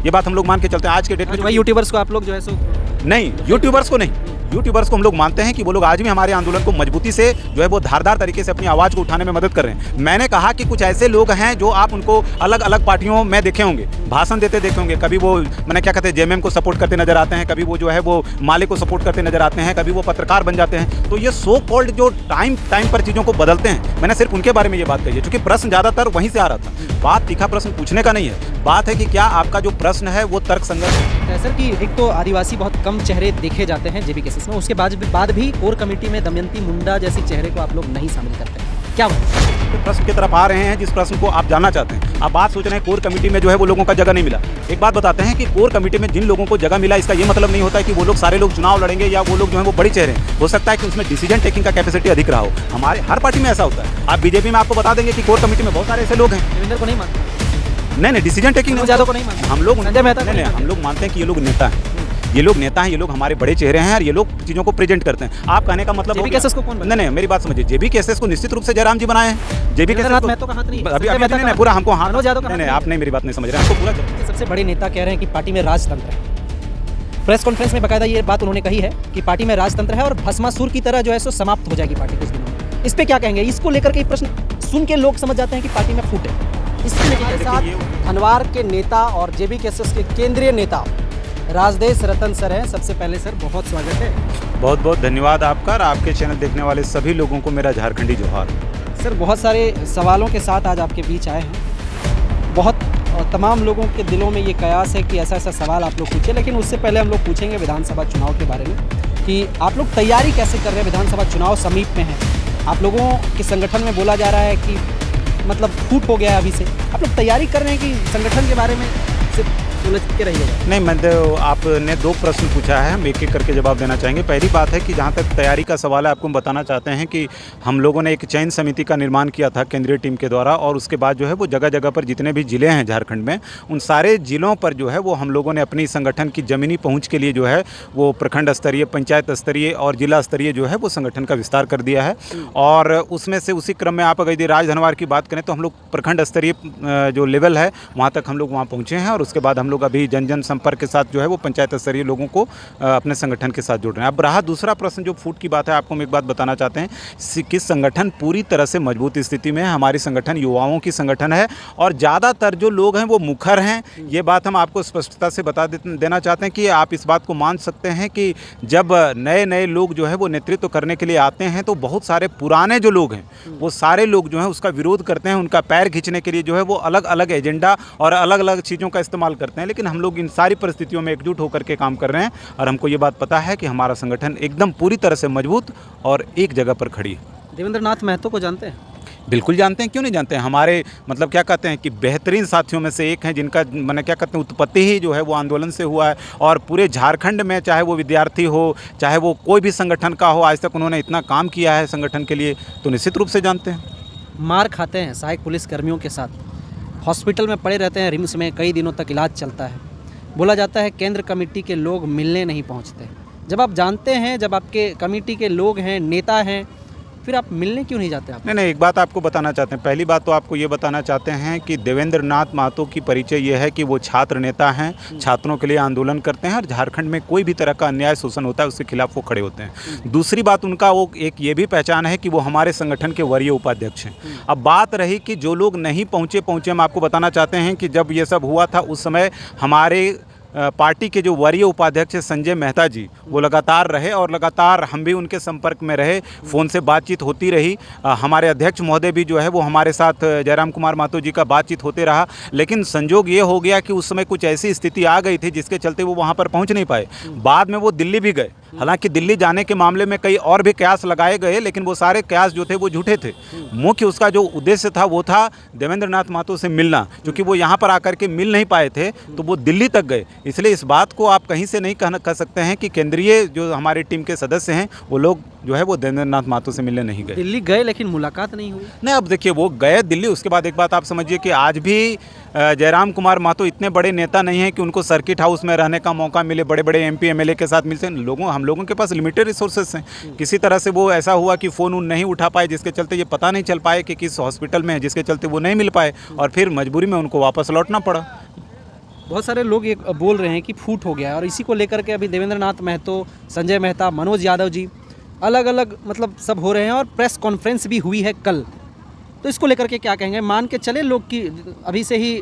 ये बात हम लोग मान के चलते हैं आज के डेट में। यूट्यूबर्स को आप लोग जो है सो नहीं, यूट्यूबर्स को नहीं, यूट्यूबर्स को हम लोग मानते हैं कि वो लोग आज भी हमारे आंदोलन को मजबूती से जो है वो धारदार तरीके से अपनी आवाज़ को उठाने में मदद कर रहे हैं। मैंने कहा कि कुछ ऐसे लोग हैं जो आप उनको अलग अलग पार्टियों में देखे होंगे, भाषण देते देखे होंगे, कभी वो मैंने क्या कहते हैं जेएमएम को सपोर्ट करते नजर आते हैं, कभी वो जो है वो माले को सपोर्ट करते नजर आते हैं, कभी वो पत्रकार बन जाते हैं। तो ये सो कॉल्ड जो टाइम पर चीज़ों को बदलते हैं, मैंने सिर्फ उनके बारे में ये बात कही है, क्योंकि प्रश्न ज़्यादातर वहीं से आ रहा था। बात तीखा प्रश्न पूछने का नहीं है, बात है कि क्या आपका जो प्रश्न है वो तर्कसंगत है। सर कि एक तो आदिवासी बहुत कम चेहरे देखे जाते हैं जेबी केसेस में, उसके बाद भी कोर कमेटी में दमयंती मुंडा जैसी चेहरे को आप लोग नहीं शामिल करते हैं, क्या तो प्रश्न की तरफ आ रहे हैं जिस प्रश्न को आप जानना चाहते हैं। आप बात सोच रहे हैं कोर कमेटी में जो है वो लोगों का जगह नहीं मिला। एक बात बताते हैं कि कोर कमेटी में जिन लोगों को जगह मिला इसका ये मतलब नहीं होता है कि वो लोग सारे लोग चुनाव लड़ेंगे या वो लोग जो है वो बड़ी चेहरे हैं। हो सकता है कि उसमें डिसीजन टेकिंग का कैपेसिटी अधिक रहा हो। हमारे हर पार्टी में ऐसा होता है। आप बीजेपी में आपको बता देंगे कि कोर कमेटी में बहुत सारे ऐसे लोग हैं। देवेंद्र को नहीं मानते, नहीं, डिसीजन टेकिंग यादव को नहीं मानते, हम लोग संजय मेहता नहीं, हम लोग मानते हैं कि ये लोग नेता हैं, ये लोग नेता हैं, ये लोग हमारे बड़े चेहरे हैं और ये लोग चीज़ों को प्रेजेंट करते हैं। आप कहने का मतलब जेबी केसेस को कौन बनाया? नहीं, मेरी बात समझिए, जेबी केसेस को निश्चित रूप से जयराम जी बनाए हैं। जेबी केसेस मैं तो का हाथ नहीं है, अभी नहीं पूरा हमको हाथ नहीं, आप नहीं मेरी बात नहीं समझ रहे हैं, हमको पूरा। सबसे बड़े नेता कह रहे हैं कि पार्टी में राजतंत्र है। प्रेस कॉन्फ्रेंस में बाकायदा ये बात उन्होंने कही है कि पार्टी में राजतंत्र है और भस्मासुर की तरह जो है सो समाप्त हो जाएगी पार्टी कुछ दिनों में। इस पे क्या कहेंगे? इसको लेकर के प्रश्न सुन के लोग समझ जाते हैं कि पार्टी में फूट है। इसके लेकर साथ अनवार के नेता और जेबी केसेस के केंद्रीय नेता राजदेश रतन सर हैं। सबसे पहले सर बहुत स्वागत है। बहुत बहुत धन्यवाद आपका और आपके चैनल देखने वाले सभी लोगों को मेरा झारखंडी जोहार। सर बहुत सारे सवालों के साथ आज आपके बीच आए हैं। बहुत तमाम लोगों के दिलों में ये कयास है कि ऐसा ऐसा सवाल आप लोग पूछे, लेकिन उससे पहले हम लोग पूछेंगे विधानसभा चुनाव के बारे में कि आप लोग तैयारी कैसे कर रहे हैं। विधानसभा चुनाव समीप में है, आप लोगों के संगठन में बोला जा रहा है कि मतलब फूट हो गया है अभी से, आप लोग तैयारी कर रहे हैं कि संगठन के बारे में सिर्फ उलझ के रहिएगा? नहीं, मैं तो आपने दो प्रश्न पूछा है, हम एक एक करके जवाब देना चाहेंगे। पहली बात है कि जहाँ तक तैयारी का सवाल है, आपको हम बताना चाहते हैं कि हम लोगों ने एक चयन समिति का निर्माण किया था केंद्रीय टीम के द्वारा और उसके बाद जो है वो जगह जगह पर जितने भी ज़िले हैं झारखंड में, उन सारे ज़िलों पर जो है वो हम लोगों ने अपनी संगठन की ज़मीनी पहुँच के लिए जो है वो प्रखंड स्तरीय, पंचायत स्तरीय और जिला स्तरीय जो है वो संगठन का विस्तार कर दिया है। और उसमें से उसी क्रम में आप अगर यदि राजधनवार की बात करें तो हम लोग प्रखंड स्तरीय जो लेवल है वहाँ तक हम लोग वहाँ पहुँचे हैं और उसके बाद हम लोग अभी जन संपर्क के साथ जो है वो पंचायत स्तरीय लोगों को अपने संगठन के साथ जोड़ रहे हैं। अब रहा दूसरा प्रश्न जो फूट की बात है, आपको हम एक बात बताना चाहते हैं कि संगठन पूरी तरह से मजबूत स्थिति में है। हमारी संगठन युवाओं की संगठन है और ज़्यादातर जो लोग हैं वो मुखर हैं। ये बात हम आपको स्पष्टता से बता देना चाहते हैं कि आप इस बात को मान सकते हैं कि जब नए नए लोग जो है वो नेतृत्व करने के लिए आते हैं तो बहुत सारे पुराने जो लोग हैं वो सारे लोग जो हैं उसका विरोध करते हैं, उनका पैर खींचने के लिए जो है वो अलग अलग एजेंडा और अलग अलग चीज़ों का इस्तेमाल करते हैं। लेकिन हम लोग इन सारी परिस्थितियों में एकजुट होकर के काम कर रहे हैं और हमको ये बात पता है कि हमारा संगठन एकदम पूरी तरह से मजबूत और एक जगह पर खड़ी है। देवेंद्र नाथ महतो को जानते हैं? बिल्कुल जानते हैं, क्यों नहीं जानते हैं। हमारे मतलब क्या कहते हैं कि बेहतरीन साथियों में से एक हैं जिनका मैंने क्या कहते हैं उत्पत्ति ही जो है वो आंदोलन से हुआ है और पूरे झारखंड में चाहे वो विद्यार्थी हो, चाहे वो कोई भी संगठन का हो, आज तक उन्होंने इतना काम किया है संगठन के लिए, तो निश्चित रूप से जानते हैं। मार खाते हैं सहायक पुलिस कर्मियों के साथ, हॉस्पिटल में पड़े रहते हैं, रिम्स में कई दिनों तक इलाज चलता है। बोला जाता है केंद्र कमेटी के लोग मिलने नहीं पहुंचते। जब आप जानते हैं, जब आपके कमेटी के लोग हैं, नेता हैं, फिर आप मिलने क्यों नहीं जाते? आप नहीं, एक बात आपको बताना चाहते हैं। पहली बात तो आपको ये बताना चाहते हैं कि देवेंद्र नाथ महतो की परिचय ये है कि वो छात्र नेता हैं, छात्रों के लिए आंदोलन करते हैं और झारखंड में कोई भी तरह का अन्याय शोषण होता है उसके खिलाफ वो खड़े होते हैं। दूसरी बात उनका वो एक ये भी पहचान है कि वो हमारे संगठन के वरीय उपाध्यक्ष हैं। अब बात रही कि जो लोग नहीं पहुँचे हम आपको बताना चाहते हैं कि जब ये सब हुआ था उस समय हमारे पार्टी के जो वरीय उपाध्यक्ष संजय मेहता जी वो लगातार रहे और लगातार हम भी उनके संपर्क में रहे, फ़ोन से बातचीत होती रही। हमारे अध्यक्ष महोदय भी जो है वो हमारे साथ जयराम कुमार महतो जी का बातचीत होते रहा। लेकिन संजोग ये हो गया कि उस समय कुछ ऐसी स्थिति आ गई थी जिसके चलते वो वहाँ पर पहुँच नहीं पाए। बाद में वो दिल्ली भी गए, हालांकि दिल्ली जाने के मामले में कई और भी कयास लगाए गए, लेकिन वो सारे कयास जो थे वो झूठे थे। मुख्य उसका जो उद्देश्य था वो था देवेंद्र नाथ महतो से मिलना, क्योंकि वो यहाँ पर आकर के मिल नहीं पाए थे तो वो दिल्ली तक गए। इसलिए इस बात को आप कहीं से नहीं कह सकते हैं कि केंद्रीय जो हमारी टीम के सदस्य हैं वो लोग जो है वो देवेंद्र नाथ महतो से मिलने नहीं गए। दिल्ली गए लेकिन मुलाकात नहीं हुई। नहीं, अब देखिए वो गए दिल्ली, उसके बाद एक बात आप समझिए कि आज भी जयराम कुमार महतो इतने बड़े नेता नहीं हैं कि उनको सर्किट हाउस में रहने का मौका मिले, बड़े बड़े एमपी एमएलए के साथ मिलते हैं। हम लोगों के पास लिमिटेड रिसोर्सेस हैं। किसी तरह से वो ऐसा हुआ कि फ़ोन उन नहीं उठा पाए, जिसके चलते ये पता नहीं चल पाए कि किस हॉस्पिटल में है, जिसके चलते वो नहीं मिल पाए और फिर मजबूरी में उनको वापस लौटना पड़ा। बहुत सारे लोग ये बोल रहे हैं कि फूट हो गया है और इसी को लेकर के अभी देवेंद्र नाथ महतो, संजय मेहता, मनोज यादव जी अलग अलग मतलब सब हो रहे हैं और प्रेस कॉन्फ्रेंस भी हुई है कल। तो इसको लेकर के क्या कहेंगे? मान के चले लोग कि अभी से ही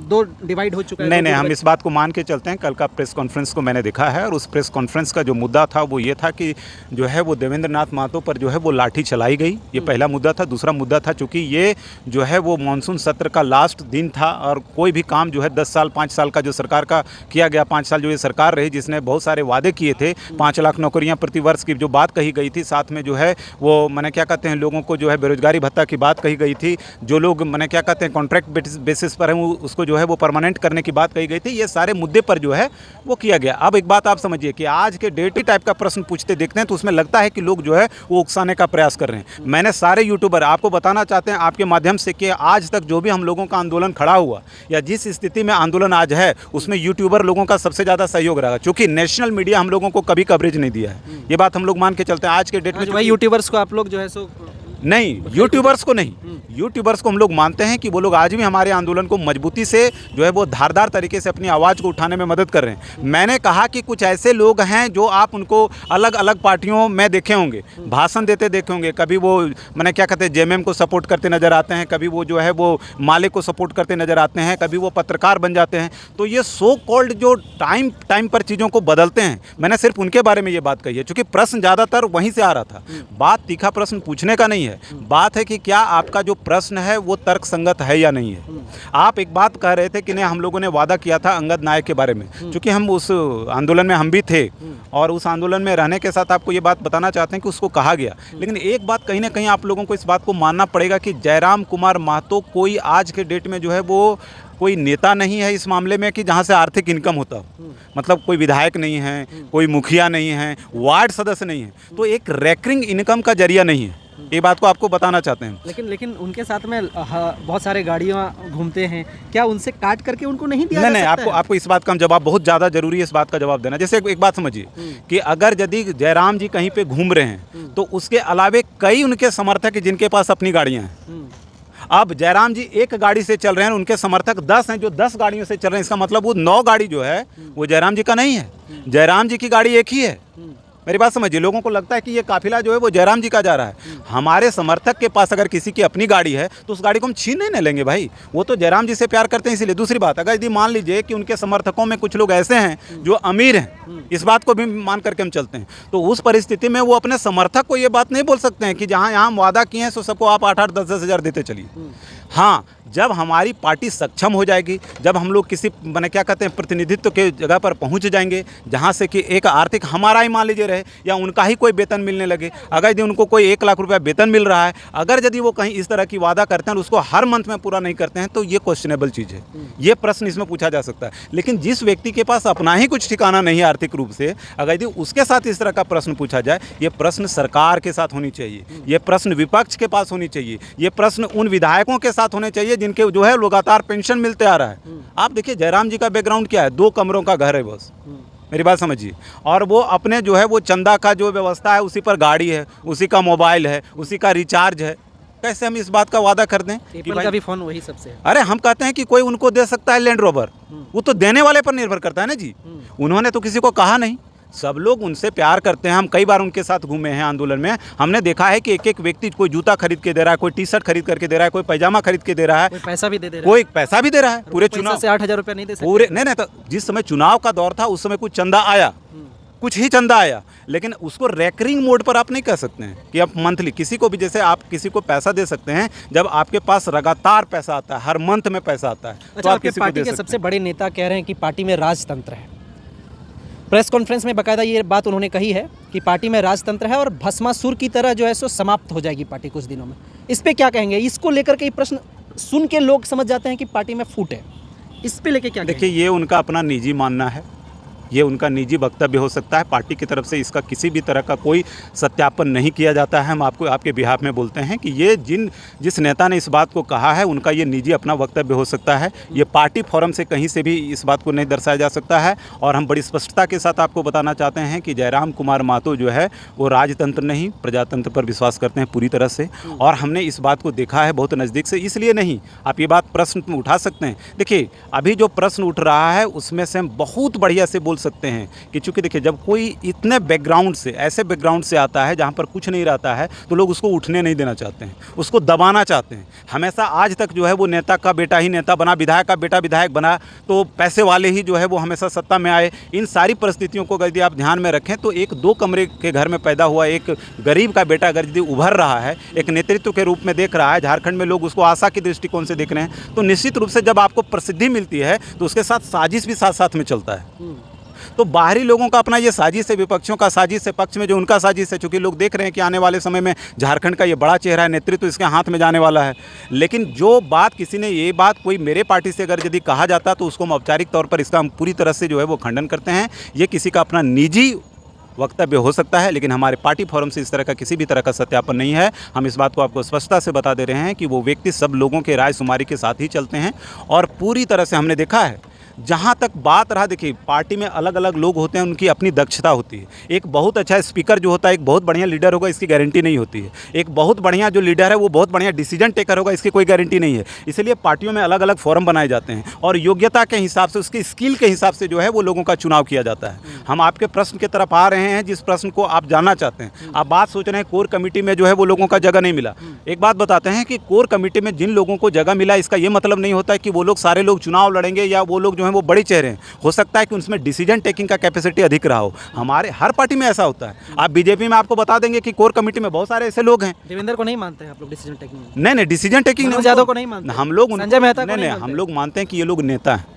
दो डिवाइड हो चुका है? नहीं, हम इस बात को मान के चलते हैं। कल का प्रेस कॉन्फ्रेंस को मैंने देखा है और उस प्रेस कॉन्फ्रेंस का जो मुद्दा था वो ये था कि जो है वो देवेंद्र नाथ महतो पर जो है वो लाठी चलाई गई, ये पहला मुद्दा था। दूसरा मुद्दा था चूँकि ये जो है वो मानसून सत्र का लास्ट दिन था और कोई भी काम जो है 10 साल 5 साल का जो सरकार का किया गया, 5 साल जो ये सरकार रही जिसने बहुत सारे वादे किए थे, 5 लाख नौकरियाँ प्रतिवर्ष की जो बात कही गई थी, साथ में जो है वो मैंने क्या कहते हैं लोगों को जो है बेरोजगारी भत्ता की बात कही गई थी, जो लोग मैंने क्या कहते हैं कॉन्ट्रैक्ट बेसिस पर हैं उसको जो है वो परमानेंट करने की बात कही गई थी। ये सारे मुद्दे पर जो है वो किया गया। अब एक बात आप समझिए कि आज के डेट टाइप का प्रश्न पूछते देखते हैं तो उसमें लगता है कि लोग जो है वो उकसाने का प्रयास कर रहे हैं। मैंने सारे यूट्यूबर आपको बताना चाहते हैं आपके माध्यम से कि आज तक जो भी हम लोगों का आंदोलन खड़ा हुआ या जिस स्थिति में आंदोलन आज है उसमें यूट्यूबर लोगों का सबसे ज़्यादा सहयोग रहा, क्योंकि नेशनल मीडिया हम लोगों को कभी कवरेज नहीं दिया है। ये बात हम लोग मान के चलते हैं आज के डेट में। भाई यूट्यूबर्स को आप लोग जो है सो नहीं, यूट्यूबर्स को नहीं, यूट्यूबर्स को हम लोग मानते हैं कि वो लोग आज भी हमारे आंदोलन को मजबूती से जो है वो धारदार तरीके से अपनी आवाज़ को उठाने में मदद कर रहे हैं। मैंने कहा कि कुछ ऐसे लोग हैं जो आप उनको अलग अलग पार्टियों में देखे होंगे, भाषण देते देखे होंगे, कभी वो मैंने क्या कहते हैं जेएमएम को सपोर्ट करते नज़र आते हैं, कभी वो जो है वो माले को सपोर्ट करते नज़र आते हैं, कभी वो पत्रकार बन जाते हैं। तो ये सो कॉल्ड जो टाइम पर चीज़ों को बदलते हैं, मैंने सिर्फ उनके बारे में ये बात कही है, क्योंकि प्रश्न ज़्यादातर वहीं से आ रहा था। बात तीखा प्रश्न पूछने का नहीं है, बात है कि क्या आपका जो प्रश्न है वो तर्क संगत है या नहीं है। आप एक बात कह रहे थे कि नहीं हम लोगों ने वादा किया था अंगद नायक के बारे में, क्योंकि हम उस आंदोलन में हम भी थे और उस आंदोलन में रहने के साथ आपको ये बात बताना चाहते हैं कि उसको कहा गया। लेकिन एक बात कहीं ना कहीं आप लोगों को इस बात को मानना पड़ेगा कि जयराम कुमार महतो कोई आज के डेट में जो है वो कोई नेता नहीं है इस मामले में कि जहाँ से आर्थिक इनकम होता हो। मतलब कोई विधायक नहीं है, कोई मुखिया नहीं है, वार्ड सदस्य नहीं है, तो एक रैकरिंग इनकम का जरिया नहीं है। ये बात को आपको बताना चाहते हैं। लेकिन उनके साथ में बहुत सारे गाड़ियाँ घूमते हैं, क्या उनसे काट करके उनको नहीं दिया नहीं, आपको इस बात का जवाब बहुत ज़्यादा जरूरी है, इस बात का जवाब देना। जैसे एक बात समझिए कि अगर यदि जयराम जी कहीं पे घूम रहे हैं तो उसके अलावे कई उनके समर्थक हैं जिनके पास अपनी गाड़ियाँ हैं। अब जयराम जी एक गाड़ी से चल रहे हैं, उनके समर्थक 10 हैं जो 10 गाड़ियों से चल रहे हैं, इसका मतलब वो 9 गाड़ी जो है वो जयराम जी का नहीं है। जयराम जी की गाड़ी एक ही है। मेरी बात समझिए, लोगों को लगता है कि ये काफिला जो है वो जयराम जी का जा रहा है। हमारे समर्थक के पास अगर किसी की अपनी गाड़ी है तो उस गाड़ी को हम छीन नहीं लेंगे भाई, वो तो जयराम जी से प्यार करते हैं इसीलिए। दूसरी बात, अगर यदि मान लीजिए कि उनके समर्थकों में कुछ लोग ऐसे हैं जो अमीर हैं, इस बात को भी मान करके हम चलते हैं, तो उस परिस्थिति में वो अपने समर्थक को ये बात नहीं बोल सकते हैं कि जहाँ यहाँ हम वादा किए हैं तो सबको आप 8-8, 10-10 हज़ार देते चलिए। हाँ, जब हमारी पार्टी सक्षम हो जाएगी, जब हम लोग किसी मैंने क्या कहते हैं प्रतिनिधित्व के जगह पर पहुंच जाएंगे जहां से कि एक आर्थिक हमारा ही मान लीजिए रहे या उनका ही कोई वेतन मिलने लगे, अगर यदि उनको कोई 1 लाख रुपया वेतन मिल रहा है, अगर यदि वो कहीं इस तरह की वादा करते हैं और उसको हर मंथ में पूरा नहीं करते हैं तो ये क्वेश्चनेबल चीज़ है। ये प्रश्न इसमें पूछा जा सकता है। लेकिन जिस व्यक्ति के पास अपना ही कुछ ठिकाना नहीं है आर्थिक रूप से, अगर यदि उसके साथ इस तरह का प्रश्न पूछा जाए, ये प्रश्न सरकार के साथ होनी चाहिए, ये प्रश्न विपक्ष के पास होनी चाहिए, ये प्रश्न उन विधायकों के साथ होने चाहिए जिनके जो है लगातार पेंशन मिलते आ रहा है। आप देखिए जयराम जी का बैकग्राउंड क्या है, 2 कमरों का घर है बस, मेरी बात समझिए, और वो अपने जो है वो चंदा का जो व्यवस्था है उसी पर गाड़ी है, उसी का मोबाइल है, उसी का रिचार्ज है। कैसे हम इस बात का वादा कर दें कि भाई का भी फोन वही सबसे है। अरे हम कहते हैं कि कोई उनको दे सकता है लैंड रोवर, वो तो देने वाले पर निर्भर करता है ना जी। उन्होंने तो किसी को कहा नहीं, सब लोग उनसे प्यार करते हैं। हम कई बार उनके साथ घूमे हैं आंदोलन में, हमने देखा है कि एक व्यक्ति कोई जूता खरीद के दे रहा है, कोई टी-शर्ट खरीद करके दे रहा है, कोई पैजामा खरीद के दे रहा है, कोई पैसा भी दे रहा है, कोई पैसा भी दे रहा है। पूरे चुनाव से 8,000 रुपया नहीं दे सकते पूरे नहीं, तो जिस समय चुनाव का दौर था उस समय कुछ चंदा आया, कुछ ही चंदा आया, लेकिन उसको रैकरिंग मोड पर आप नहीं कह सकते हैं कि आप मंथली किसी को भी, जैसे आप किसी को पैसा दे सकते हैं जब आपके पास लगातार पैसा आता है, हर मंथ में पैसा आता है। अच्छा, तो आप किसी पार्टी के सबसे बड़े नेता कह रहे हैं कि पार्टी में राजतंत्र है। प्रेस कॉन्फ्रेंस में बाकायदा ये बात उन्होंने कही है कि पार्टी में राजतंत्र है और भस्मासुर की तरह जो है सो समाप्त हो जाएगी पार्टी कुछ दिनों में। इस पे क्या कहेंगे? इसको लेकर के ये प्रश्न सुन के लोग समझ जाते हैं कि पार्टी में फूट है, इस पे लेके क्या? देखिए, ये उनका अपना निजी मानना है, ये उनका निजी वक्तव्य हो सकता है। पार्टी की तरफ से इसका किसी भी तरह का कोई सत्यापन नहीं किया जाता है। हम आपको आपके बिहाफ में बोलते हैं कि ये जिस नेता ने इस बात को कहा है उनका ये निजी अपना वक्तव्य हो सकता है। ये पार्टी फोरम से कहीं से भी इस बात को नहीं दर्शाया जा सकता है। और हम बड़ी स्पष्टता के साथ आपको बताना चाहते हैं कि जयराम कुमार महतो जो है वो राजतंत्र नहीं प्रजातंत्र पर विश्वास करते हैं पूरी तरह से। और हमने इस बात को देखा है बहुत नज़दीक से, इसलिए नहीं आप ये बात प्रश्न में उठा सकते हैं। देखिए अभी जो प्रश्न उठ रहा है उसमें से हम बहुत बढ़िया से बोल सकते हैं कि चूँकि देखिए जब कोई इतने बैकग्राउंड से ऐसे बैकग्राउंड से आता है जहाँ पर कुछ नहीं रहता है तो लोग उसको उठने नहीं देना चाहते हैं, उसको दबाना चाहते हैं। हमेशा आज तक जो है वो नेता का बेटा ही नेता बना, विधायक का बेटा विधायक बना, तो पैसे वाले ही जो है वो हमेशा सत्ता में आए। इन सारी परिस्थितियों को यदि आप ध्यान में रखें तो एक 2 कमरे के घर में पैदा हुआ एक गरीब का बेटा अगर यदि उभर रहा है, एक नेतृत्व के रूप में देख रहा है, झारखंड में लोग उसको आशा के दृष्टिकोण से देख रहे हैं, तो निश्चित रूप से जब आपको प्रसिद्धि मिलती है तो उसके साथ साजिश भी साथ साथ में चलता है। तो बाहरी लोगों का अपना ये साजिश है, विपक्षियों का साजिश है, पक्ष में जो उनका साजिश है, चूँकि लोग देख रहे हैं कि आने वाले समय में झारखंड का ये बड़ा चेहरा है, नेतृत्व इसके हाथ में जाने वाला है। लेकिन जो बात किसी ने ये बात कोई मेरे पार्टी से अगर यदि कहा जाता तो उसको हम औपचारिक तौर पर इसका हम पूरी तरह से जो है वो खंडन करते हैं। ये किसी का अपना निजी वक्तव्य हो सकता है, लेकिन हमारे पार्टी फोरम से इस तरह का किसी भी तरह का सत्यापन नहीं है। हम इस बात को आपको स्पष्टता से बता दे रहे हैं कि वो व्यक्ति सब लोगों के राय शुमारी के साथ ही चलते हैं। और पूरी तरह से हमने देखा है जहाँ तक बात रहा, देखिए पार्टी में अलग अलग लोग होते हैं, उनकी अपनी दक्षता होती है। एक बहुत अच्छा स्पीकर जो होता है, एक बहुत बढ़िया लीडर होगा, इसकी गारंटी नहीं होती है। एक बहुत बढ़िया जो लीडर है वो बहुत बढ़िया डिसीजन टेकर होगा, इसकी कोई गारंटी नहीं है। इसलिए पार्टियों में अलग अलग फोरम बनाए जाते हैं और योग्यता के हिसाब से, उसकी स्किल के हिसाब से जो है वो लोगों का चुनाव किया जाता है। हम आपके प्रश्न की तरफ आ रहे हैं, जिस प्रश्न को आप जानना चाहते हैं। आप बात सोच रहे हैं कोर कमेटी में जो है वो लोगों का जगह नहीं मिला। एक बात बताते हैं कि कोर कमेटी में जिन लोगों को जगह मिला इसका ये मतलब नहीं होता है कि वो लोग सारे लोग चुनाव लड़ेंगे या वो लोग जो है वो बड़े चेहरे हैं। हो सकता है कि उनमें डिसीजन टेकिंग का कैपेसिटी अधिक रहा हो। हमारे हर पार्टी में ऐसा होता है। आप बीजेपी में आपको बता देंगे कि कोर कमेटी में बहुत सारे ऐसे लोग हैं। देवेंद्र को नहीं मानते हैं आप लोग डिसीजन टेकिंग में? नहीं, डिसीजन टेकिंग मनोज यादव को नहीं मानते हम लोग। संजय मेहता को नहीं, हम लोग मानते हैं कि ये लोग नेता हैं।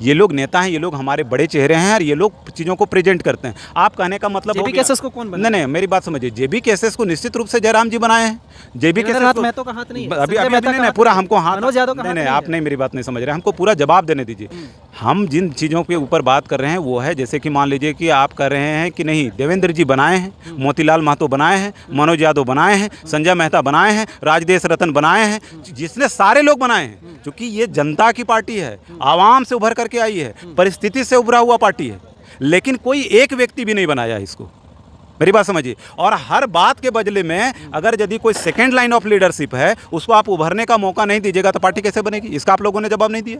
ये लोग नेता हैं, ये लोग हमारे बड़े चेहरे हैं और ये लोग चीज़ों को प्रेजेंट करते हैं। आप कहने का मतलब जेबी केसेस को कौन बनाया? नहीं, मेरी बात समझिए। जेबी केसेस को निश्चित रूप से जयराम जी बनाए हैं। जेबी केसेस मेहता का हाथ नहीं है। अभी नहीं, पूरा हमको हाथ। मनोज यादव का नहीं, आप नहीं मेरी बात नहीं समझ रहे, हमको पूरा जवाब देने दीजिए। हम जिन चीज़ों के ऊपर बात कर रहे हैं वो है, जैसे कि मान लीजिए कि आप कह रहे हैं कि नहीं देवेंद्र जी बनाए हैं, मोतीलाल महतो बनाए हैं, मनोज यादव बनाए हैं, संजय मेहता बनाए हैं, राजदेश रतन बनाए हैं, जिसने सारे लोग बनाए हैं। क्योंकि ये जनता की पार्टी है, आवाम से उभर करके आई है, परिस्थिति से उभरा हुआ पार्टी है। लेकिन कोई एक व्यक्ति भी नहीं बनाया इसको, मेरी बात समझिए। और हर बात के बदले में अगर यदि कोई सेकेंड लाइन ऑफ लीडरशिप है उसको आप उभरने का मौका नहीं दीजिएगा तो पार्टी कैसे बनेगी? इसका आप लोगों ने जवाब नहीं दिया।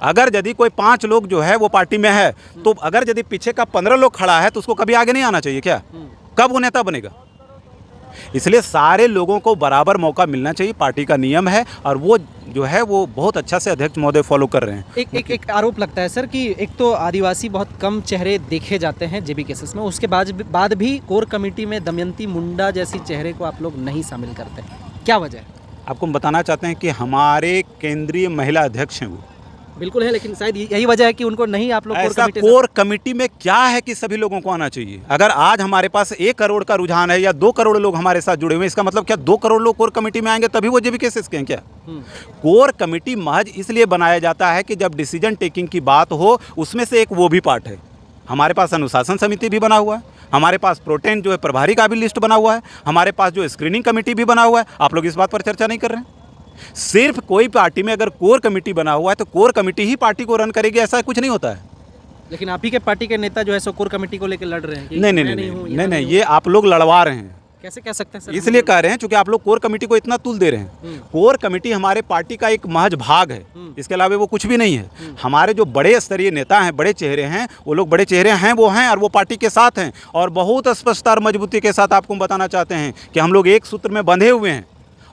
अगर यदि कोई 5 लोग जो है वो पार्टी में है तो अगर यदि पीछे का 15 लोग खड़ा है तो उसको कभी आगे नहीं आना चाहिए क्या? कब वो नेता बनेगा? इसलिए सारे लोगों को बराबर मौका मिलना चाहिए, पार्टी का नियम है और वो जो है वो बहुत अच्छा से अध्यक्ष महोदय फॉलो कर रहे हैं। एक आरोप लगता है सर कि एक तो आदिवासी बहुत कम चेहरे देखे जाते हैं जेबी केसेस में, उसके बाद भी कोर कमेटी में दमयंती मुंडा जैसी चेहरे को आप लोग नहीं शामिल करते, क्या वजह है? आपको हम बताना चाहते हैं कि हमारे केंद्रीय महिला अध्यक्ष हैं वो। बिल्कुल है, लेकिन शायद यही वजह है कि उनको नहीं आप लोग ऐसा कोर कमेटी में क्या है कि सभी लोगों को आना चाहिए? अगर आज हमारे पास 1 करोड़ का रुझान है या 2 करोड़ लोग हमारे साथ जुड़े हुए हैं, इसका मतलब क्या 2 करोड़ लोग कोर कमेटी में आएंगे तभी वो जेबी केसेस के हैं क्या? कोर कमेटी महज इसलिए बनाया जाता है कि जब डिसीजन टेकिंग की बात हो उसमें से एक वो भी पार्ट है। हमारे पास अनुशासन समिति भी बना हुआ है, हमारे पास प्रोटेन जो है प्रभारी का भी लिस्ट बना हुआ है, हमारे पास जो स्क्रीनिंग कमेटी भी बना हुआ है। आप लोग इस बात पर चर्चा नहीं कर रहे हैं। सिर्फ कोई पार्टी में अगर कोर कमेटी बना हुआ है तो कोर कमेटी ही पार्टी को रन करेगी, ऐसा कुछ नहीं होता है। लेकिन आप ही के पार्टी के नेता जो है सो कोर कमेटी को लेकर लड़ रहे हैं कि नहीं, ये आप लोग लड़वा रहे हैं। कैसे कह सकते हैं सर? इसलिए कह रहे हैं क्योंकि आप लोग कोर कमेटी को इतना तुल दे रहे हैं। कोर कमेटी हमारे पार्टी का एक महज भाग है, इसके अलावा वो कुछ भी नहीं है। हमारे जो बड़े स्तरीय नेता हैं, बड़े चेहरे हैं, वो लोग बड़े चेहरे हैं वो हैं और वो पार्टी के साथ हैं और बहुत स्पष्टता और मजबूती के साथ आपको बताना चाहते हैं कि हम लोग एक सूत्र में बंधे हुए हैं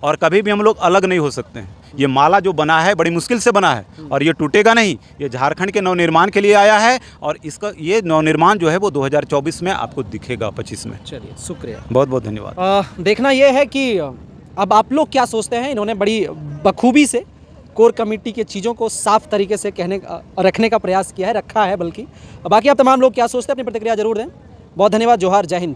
और कभी भी हम लोग अलग नहीं हो सकते हैं। ये माला जो बना है बड़ी मुश्किल से बना है और ये टूटेगा नहीं। ये झारखंड के नवनिर्माण के लिए आया है और इसका ये नवनिर्माण जो है वो 2024 में आपको दिखेगा, 25 में। चलिए, शुक्रिया, बहुत बहुत धन्यवाद। देखना ये है कि अब आप लोग क्या सोचते हैं। इन्होंने बड़ी बखूबी से कोर कमेटी की चीज़ों को साफ तरीके से रखने का प्रयास किया है, रखा है बल्कि। बाकी आप तमाम लोग क्या सोचते हैं अपनी प्रतिक्रिया जरूर दें। बहुत धन्यवाद। जोहार, जय हिंद।